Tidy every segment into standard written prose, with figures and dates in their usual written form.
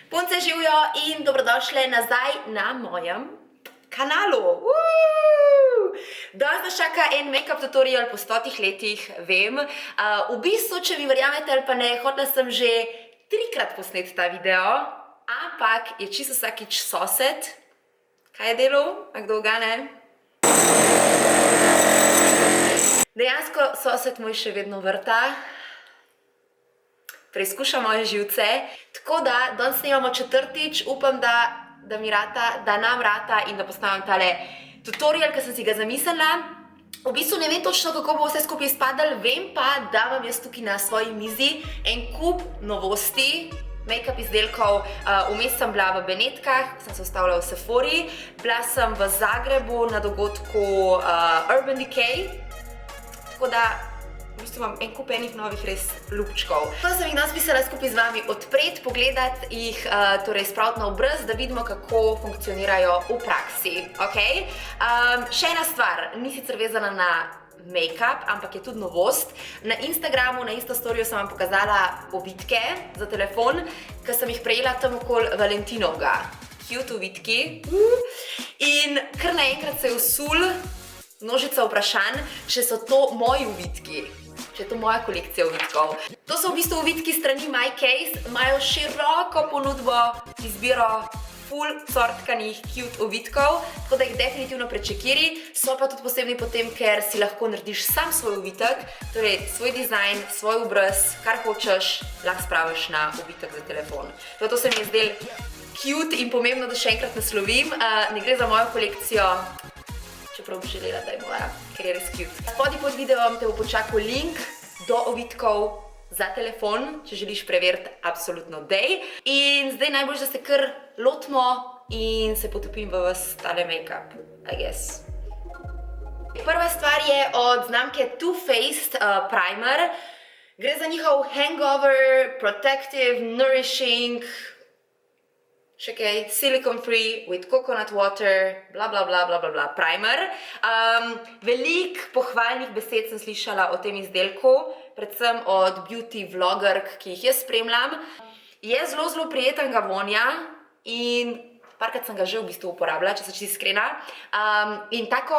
Punce živijo in dobrodošle nazaj na mojem kanalu. Danes nas čaka en make-up tutorial po 100 letih, vem. V bistvu, če mi verjamete ali pa ne, hotela sem že 3-krat posneti ta video, ampak je čisto vsakič sosed. Kaj je delal? A kdo ga ne? Dejansko sosed moj še vedno vrta. Preizkuša moje živce. Tako da, danes snemamo četrtič, upam, da mi rata, da nam rata in da postavim tale tutorial, ki sem si ga zamislila. V bistvu ne vem točno, kako bo vse skupaj izpadalo, vem pa, da imam jaz tukaj na svoji mizi en kup novosti, make-up izdelkov. Vmes sem bila v Benetkah, sem se ustavila v Sephori, bila sem v Zagrebu na dogodku Urban Decay, tako da v bistvu imam en kup enih novih res lupčkov. To sem jih danes pisala skupaj z vami odpreti, pogledati jih, torej spraviti na obraz, da vidimo, kako funkcionirajo v praksi. Še ena stvar, ni sicer vezana na make-up, ampak je tudi novost. Na Instagramu, na Instastoriju sem vam pokazala ovitke za telefon, ki sem jih prejela tam okoli Valentinovga. Cute ovitki. In kar naenkrat se je vsul množica vprašanj, če so to moji ovitki. Če je to moja kolekcija ovitkov. To so v bistvu ovitki strani My Case, imajo široko ponudbo, izbiro full sortkanih cute ovitkov, tako da jih definitivno prečekiri. So pa tudi posebni potem, ker si lahko narediš sam svoj ovitek, torej svoj dizajn, svoj obraz, kar hočeš, lahko spraviš na ovitek za telefon. To se mi je zdel cute in pomembno, da še enkrat naslovim. Ne gre za mojo kolekcijo, čeprav bi želela, da je moja, ker je res cute. Spodaj pod videom te bo počakal link do ovitkov za telefon, če želiš preveriti, absolutno dej. In zdaj najbolj, da se kar lotimo in se potopim v vas tale make-up, I guess. Prva stvar je od znamke Too Faced primer. Gre za njihov Hangover Protective Nourishing še kaj, silicone free with coconut water, bla bla bla bla bla primer. Veliko pohvalnih besed sem slišala o tem izdelku, predvsem od beauty vlogerk, ki jih jaz spremljam. Je zelo prijetnega vonja in parkrat sem ga že v bistvu uporabila, če sem čisto iskrena. In tako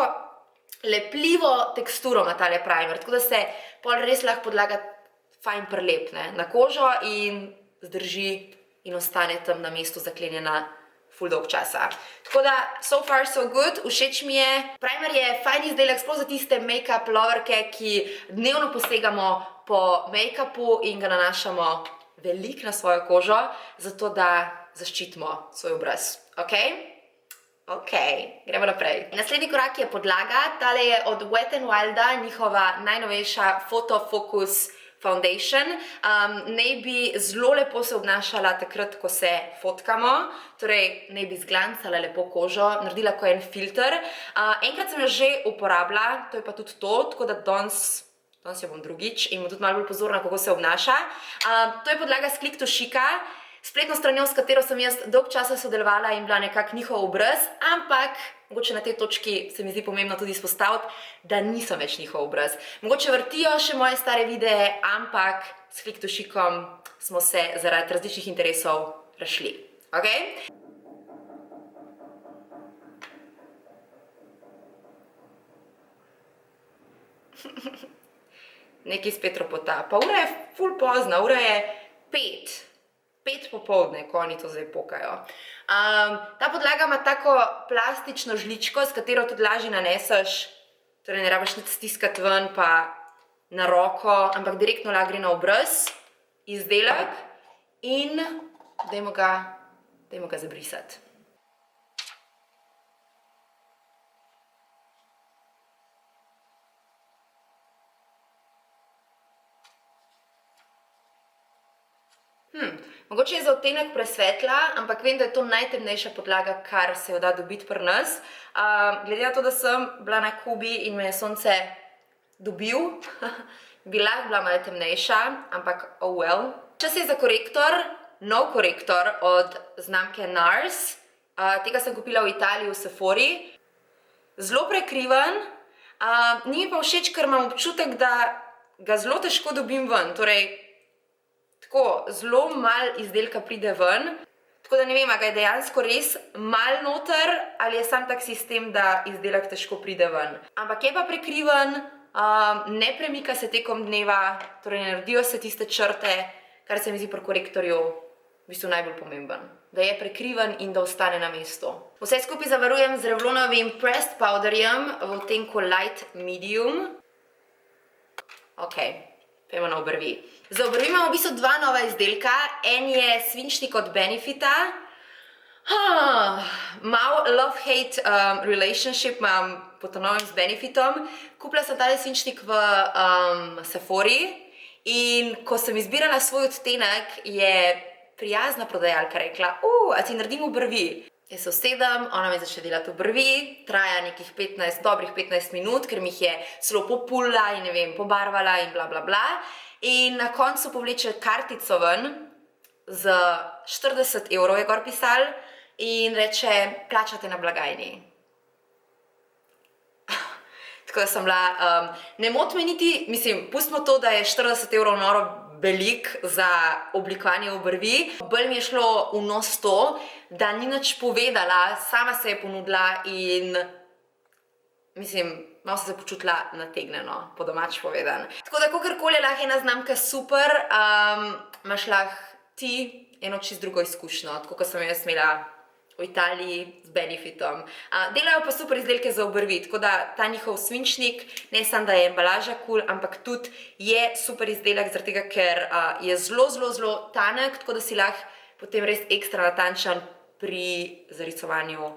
lepljivo teksturo ima tale primer, tako da se pol res lahko podlaga fajn prelep na kožo in zdrži in ostane tam na mestu zaklenjena ful dolg časa. Tako da, so far so good, všeč mi je. Primer je fajn izdelek, sploh za tiste make-up loverke, ki dnevno posegamo po make-upu in ga nanašamo veliko na svojo kožo, zato da zaščitimo svoj obraz. Ok, gremo naprej. Naslednji korak je podlaga, tale je od Wet n Wilda, njihova najnovejša Photo Focus Foundation. Naj bi zelo lepo se obnašala takrat, ko se fotkamo, torej naj bi zglancala lepo kožo, naredila ko en filter. Enkrat sem jo že uporabila, to je pa tudi to, tako da danes jo bom drugič in bom tudi malo bolj pozorna, kako se obnaša. To je podlaga s Click to Chica, spletno stranjo, s katero sem jaz dolg časa sodelovala in bila nekako njihov obraz, ampak mogoče na tej točki se mi zdi pomembno tudi izpostaviti, da nisem več njihov obraz. Mogoče vrtijo še moje stare videe, ampak s Click to Chicom smo se zaradi različnih interesov razšli. Nekaj spet ropota. Pa ura je ful pozna, ura je 5 popoldne, ko oni to zdaj pokajo. Ta podlaga ima tako plastično žličko, s katero tudi lažje naneseš, torej ne rabiš nič stiskati ven pa na roko, ampak direktno lahko gre na obraz, izdelek in dajmo ga zabrisati. Mogoče je za odtenek presvetla, ampak vem, da je to najtemnejša podlaga, kar se jo da dobiti pri nas. Glede na to, da sem bila na Kubi in me je sonce dobil, bi lahko bila malo temnejša, ampak oh well. Čas je za korektor, nov korektor od znamke NARS. Tega sem kupila v Italiji v Sephori. Zelo prekriven, ni mi pa všeč, ker imam občutek, da ga zelo težko dobim ven, torej tako, zelo malo izdelka pride ven. Tako da ne vem, a ga je dejansko res mal noter, ali je sam tak sistem, da izdelek težko pride ven. Ampak je pa prekriven, ne premika se tekom dneva, torej ne naredijo se tiste črte, kar se mi zdi pri korektorju v bistvu najbolj pomemben. Da je prekriven in da ostane na mestu. Vse skupaj zavarujem z Revlonovim Pressed Powderjem v odtenku Light Medium. Ok, pojmo na obrvi. Za obrvi imamo v bistvu dva nova izdelka. En je svinčnik od Benefita. Mal love-hate relationship imam po ta novem z Benefitom. Kupila sem tale svinčnik v Sephori in ko sem izbirala svoj odtenek, je prijazna prodajalka rekla, a ti naredim obrvi. Jaz se usedem, ona mi začne delati obrvi, traja nekih dobrih 15 minut, ker mi jih je celo populila in ne vem, pobarvala in bla bla bla. In na koncu povleče kartico ven, z 40 € je gor pisal in reče, plačate na blagajni. Tako da sem bila, ne moti me niti, mislim, pustimo to, da je 40 € noro velik za oblikovanje obrvi. Bolj mi je šlo v nos to, da ni nič povedala, sama se je ponudila in mislim, malo sem se počutila nategnjeno, po domač povedan. Tako da, kakorkoli je lahko ena znamka super, imaš lahko ti eno čist drugo izkušnjo, tako kot sem jaz imela v Italiji z Benefitom. Delajo pa super izdelke za obrvi, tako da ta njihov svinčnik, ne samo da je embalaža cool, ampak tudi je super izdelek, zaradi tega, ker je zelo tanek, tako da si lahko potem res ekstra natančen pri zarisovanju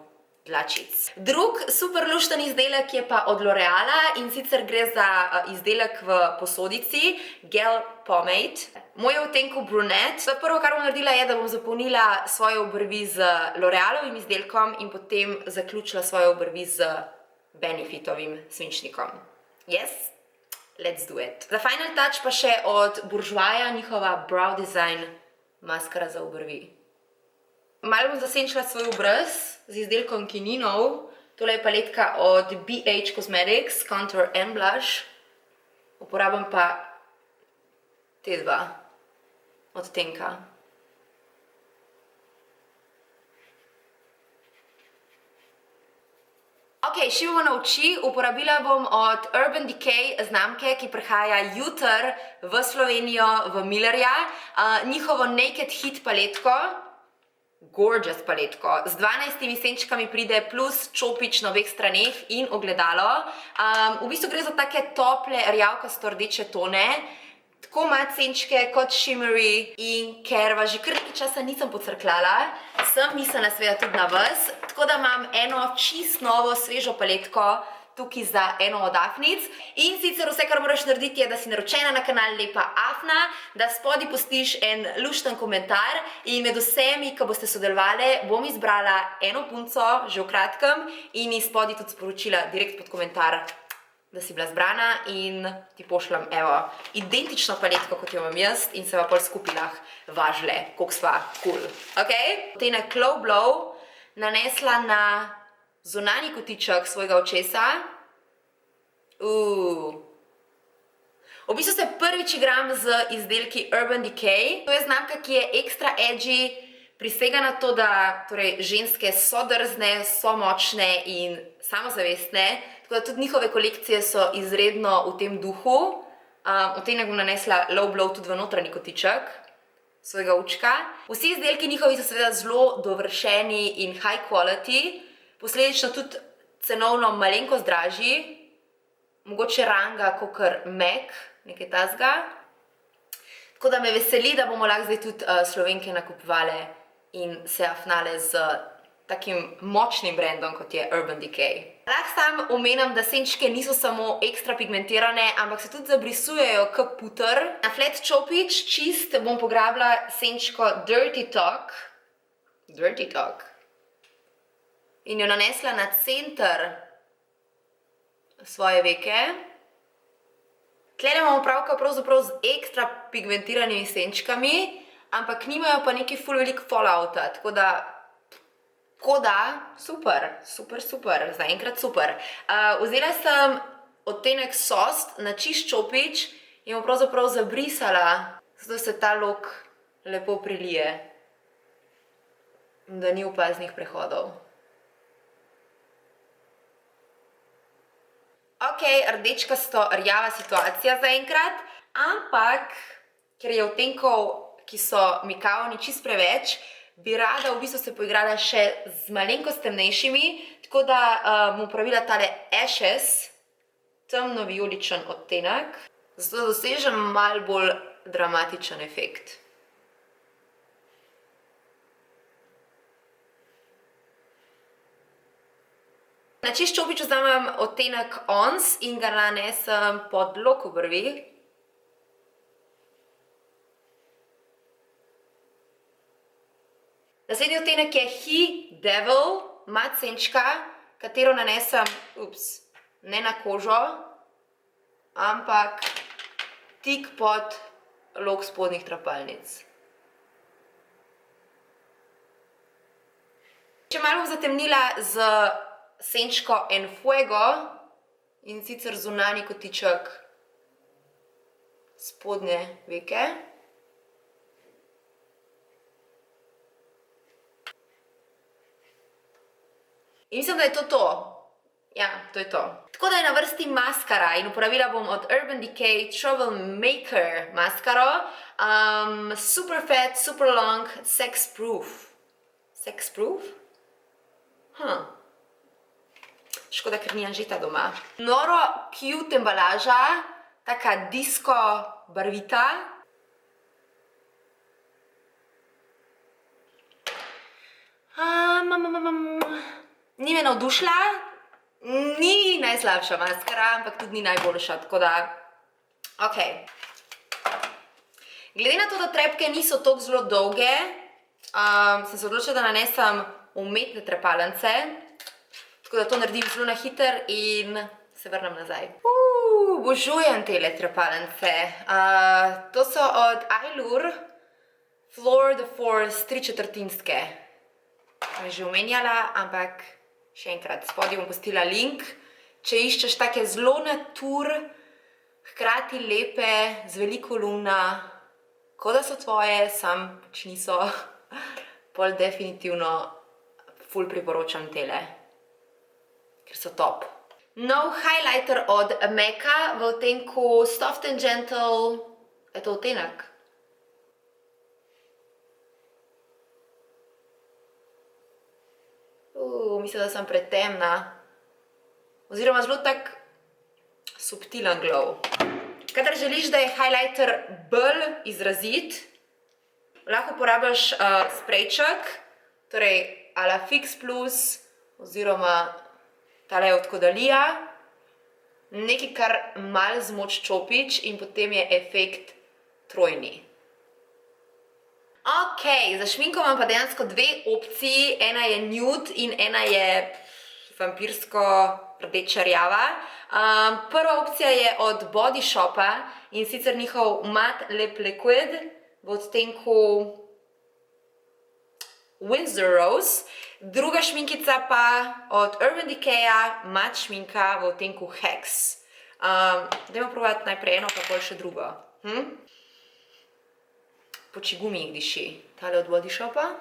dlačic. Drug super lušten izdelek je pa od L'Oreala in sicer gre za izdelek v posodici Gel Pomade. Moj je v odtenku Brunette. Prvo, kar bom naredila, je, da bom zapolnila svoje obrvi z L'Orealovim izdelkom in potem zaključila svoje obrvi z Benefitovim svinčnikom. Yes? Let's do it. Za final touch pa še od Bourjoisa njihova Brow Design maskara za obrvi. Malo bom zasenčila svoj obraz z izdelkom, ki ni nov. Tole je paletka od BH Cosmetics, Contour and Blush. Uporabljam pa te dva odtenka. Ok, šivamo na oči. Uporabila bom od Urban Decay znamke, ki prihaja jutri v Slovenijo, v Millerja. Njihovo Naked Heat paletko. Gorgeous paletko. Z 12 senčkami pride plus čopič na obeh straneh in ogledalo. V bistvu gre za take tople, rjavkasto rdeče tone. Tako ima senčke kot shimmery in ker vas že kar nekaj časa nisem pocrkljala, sem mislila seveda tudi na vas. Tako da imam eno čist novo, svežo paletko tukaj za eno od afnic. In sicer vse, kar moraš narediti, je, da si naročena na kanal Lepa Afna, da spodaj pustiš en lušten komentar in med vsemi, ki boste sodelovali, bom izbrala eno punco, že v kratkem, in ji spodaj tudi sporočila direkt pod komentar, da si bila zbrana in ti pošljam, evo, identično paletko, kot jo imam jaz in se va pol skupaj lahko važle, koliko sva cool. Ok? Odtenek Glow Blow nanesla na zunanji kotiček svojega očesa. V bistvu se prvič igram z izdelki Urban Decay. To je znamka, ki je ekstra edgy, prisega na to, da ženske so drzne, so močne in samozavestne. Tako da tudi njihove kolekcije so izredno v tem duhu. Odtenek bom nanesla Low Blow tudi v notranji kotiček svojega učka. Vsi izdelki njihovi so seveda zelo dovršeni in high quality. Posledično tudi cenovno malenkost dražji, mogoče ranga kakor MAC, nekaj tazga. Tako da me veseli, da bomo lahko zdaj tudi Slovenke nakupovale in se afnale z takim močnim brandom, kot je Urban Decay. Lahko sam omenim, da senčke niso samo ekstra pigmentirane, ampak se tudi zabrisujejo kot puter. Na flat čopič čist bom pograbila senčko Dirty Talk. Dirty Talk. In jo nanesla na center svoje veke. Tlele imamo pravka pravzaprav z ekstra pigmentiranimi senčkami, ampak nimajo pa neki ful velik fallouta, tako da, super, zaenkrat super. Vzela sem odtenek Soft na čist čopič in jo pravzaprav zabrisala, zato se ta lok lepo prilije. da ni opaznih prehodov. Ok, rdečkasto rjava situacija zaenkrat, ampak ker je odtenkov, ki so mikavni čist preveč, bi rada v bistvu se poigrala še z malenkost temnejšimi, tako da bom uporabila tale Ashes, temno vijoličen odtenek, zato da dosežem malo bolj dramatičen efekt. Na čist čopič vzamem odtenek Ons in ga nanesem pod lok obrvi. Naslednji odtenek je He Devil, mat senčka, katero nanesem, ne na kožo, ampak tik pod lok spodnjih trepalnic. Še malo bom zatemnila z senčko En Fuego in sicer zunanji kotiček spodnje veke. In mislim, da je to to. Ja, to je to. Tako da je na vrsti maskara in uporabila bom od Urban Decay Troublemaker maskaro. Super fat, super long, sex proof. Sex proof? Škoda, ker ni Anžeta doma. Noro cute embalaža, taka disco barvita. Ni me navdušila, ni najslabša maskara, ampak tudi ni najboljša, tako da, ok. Glede na to, da trepke niso toliko zelo dolge, sem se odločila, da nanesem umetne trepalnice, tako da to naredim zelo na hiter in se vrnem nazaj. Obožujem tele trepalnice. To so od Allure Floor de Force 3/4. Sem že omenjala, ampak še enkrat, spodaj bom pustila link. Če iščeš take zelo natur, hkrati lepe, z veliko luna, kot da so tvoje, sam pač niso, pol definitivno ful priporočam tele, ker so top. Nov highlighter od MAC-a v odtenku Soft and Gentle, je to odtenek? Mislim, da sem pretemna. Oziroma zelo tak subtilen glow. Kadar želiš, da je highlighter bolj izrazit, lahko uporabiš sprejček, torej a la Fix Plus oziroma tale od Caudalia, nekaj, kar malo zmoč čopič in potem je efekt trojni. Ok, za šminko imam pa dejansko dve opciji, ena je nude in ena je vampirsko rdeča rjava. Prva opcija je od Body Shopa in sicer njihov Matte Lip Liquid v odtenku Windsor Rose. Druga šminkica pa od Urban Decaya, mat šminka v odtenku Hex. Dajmo probati najprej eno, pa pol še drugo. Po čigumi jih diši. Tale od Body Shopa.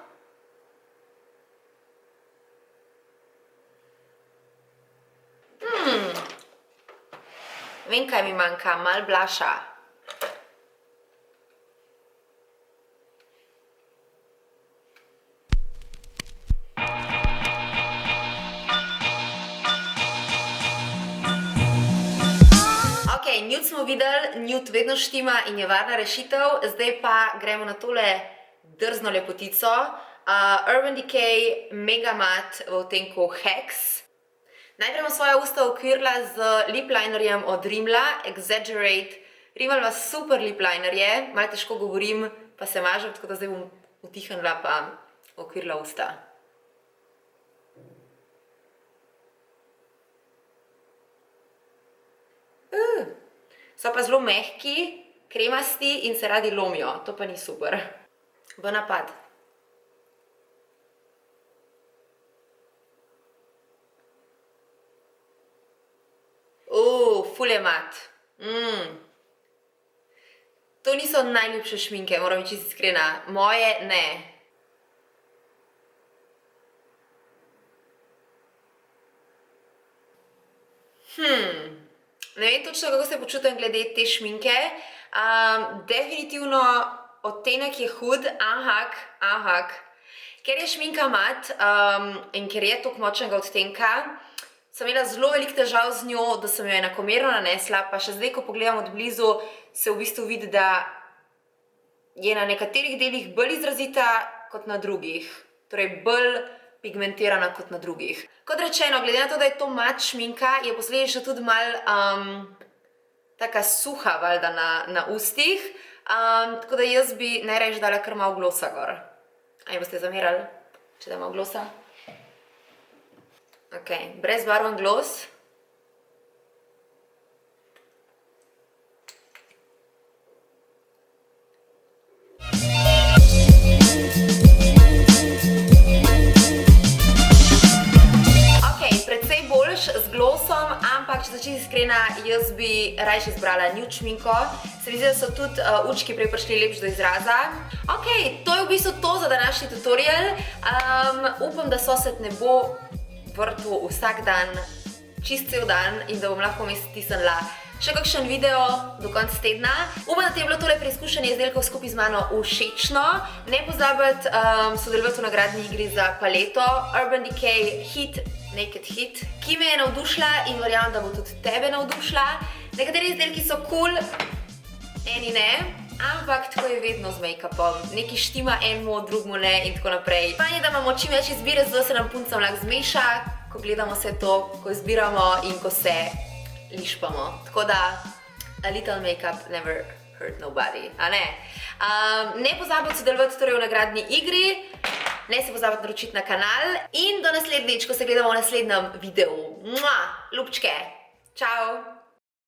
Vem, kaj mi manjka, malo blusha. Nude smo videli, nude vedno štima in je varna rešitev, zdaj pa gremo na tole drzno lepotico. Urban Decay Mega Matte v odtenku Hex. Najprej bom svoja usta okvirila z lip linerjem od Rimmela, Exaggerate. Rimmel ima super lip linerje, malo težko govorim, pa se mažem, tako da zdaj bom utihnila pa okvirila usta. So pa zelo mehki, kremasti in se radi lomijo, to pa ni super. V napad. Ful je mat. To niso najljubše šminke, moram biti čisto iskrena. Moje ne. Ne vem točno, kako se počutim glede te šminke. Definitivno odtenek je hud, ampak, ker je šminka mat in ker je toliko močnega odtenka, sem imela zelo veliko težav z njo, da sem jo enakomerno nanesla, pa še zdaj, ko pogledam od blizu, se v bistvu vidi, da je na nekaterih delih bolj izrazita kot na drugih. Torej, bolj pigmentirana kot na drugih. Kot rečeno, glede na to, da je to mat šminka, je posledično tudi malo taka suha, valjda, na ustih. Tako da jaz bi najrajši dala kar malo glosa gor. A mi boste zamerali, če da malo glosa? Ok, brezbarven glos. Z glosom, ampak če sem čisto iskrena, jaz bi rajši izbrala nude šminko. Se mi zdi, da so tudi učki prej prišli lepš do izraza. Ok, to je v bistvu to za današnji tutorial. Upam, da sosed ne bo vrtel vsak dan, čist cel dan in da bom lahko vmes stisnila še kakšen video do konca tedna. Upam, da ti je bilo tole preizkušanje izdelkov skupaj z mano všečno. Ne pozabiti sodelovati v nagradni igri za paleto Urban Decay Naked Hit, ki me je navdušila in verjamem, da bo tudi tebe navdušila. Nekateri izdelki so cool, eni ne, ampak tako je vedno z make-upom. Nekaj štima enemu, drugmu ne in tako naprej. Fajn je, da imamo čim več izbire, zato se nam puncam lahko zmeša, ko gledamo vse to, ko izbiramo in ko se lišpamo. Tako da, a little make-up never hurt nobody, a ne? Ne pozabiti sodelovati torej v nagradni igri, ne se pozabiti naročiti na kanal in do naslednjič, ko se gledamo v naslednjem videu. Ljubčke! Čau!